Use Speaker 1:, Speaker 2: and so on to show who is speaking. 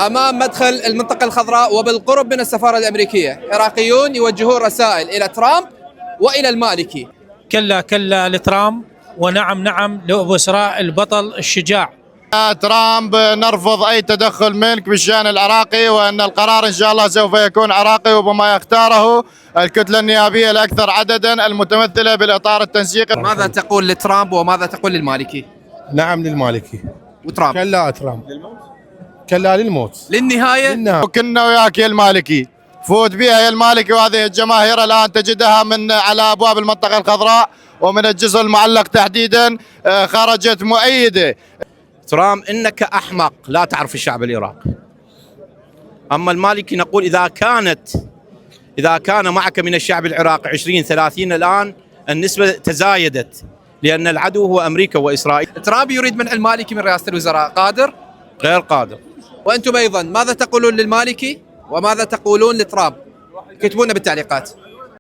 Speaker 1: أمام مدخل المنطقة الخضراء وبالقرب من السفارة الأمريكية، عراقيون يوجهون رسائل إلى ترامب وإلى المالكي.
Speaker 2: كلا كلا لترامب، ونعم نعم لأبو إسراء البطل الشجاع.
Speaker 3: ترامب نرفض أي تدخل منك بالشأن العراقي، وأن القرار إن شاء الله سوف يكون عراقي وبما يختاره الكتلة النيابية الأكثر عددا المتمثلة بالإطار التنسيقي.
Speaker 1: ماذا تقول لترامب وماذا تقول للمالكي؟
Speaker 4: نعم للمالكي.
Speaker 1: وترامب
Speaker 4: كلا ترامب كلا للموت
Speaker 1: للنهاية.
Speaker 3: وكنا وياك يا المالكي، فوت بها يا المالكي، وهذه الجماهير الآن تجدها من على أبواب المنطقة الخضراء ومن الجسر المعلق تحديدا خرجت مؤيدة.
Speaker 5: ترامب إنك أحمق لا تعرف الشعب العراقي. أما المالكي نقول إذا كان معك من الشعب العراقي 20-30، الآن النسبة تزايدت، لأن العدو هو أمريكا وإسرائيل.
Speaker 1: ترامب يريد منع المالكي من رئاسة الوزراء، قادر؟
Speaker 5: غير قادر.
Speaker 1: وأنتم أيضا ماذا تقولون للمالكي وماذا تقولون لترامب؟ كتبونا بالتعليقات.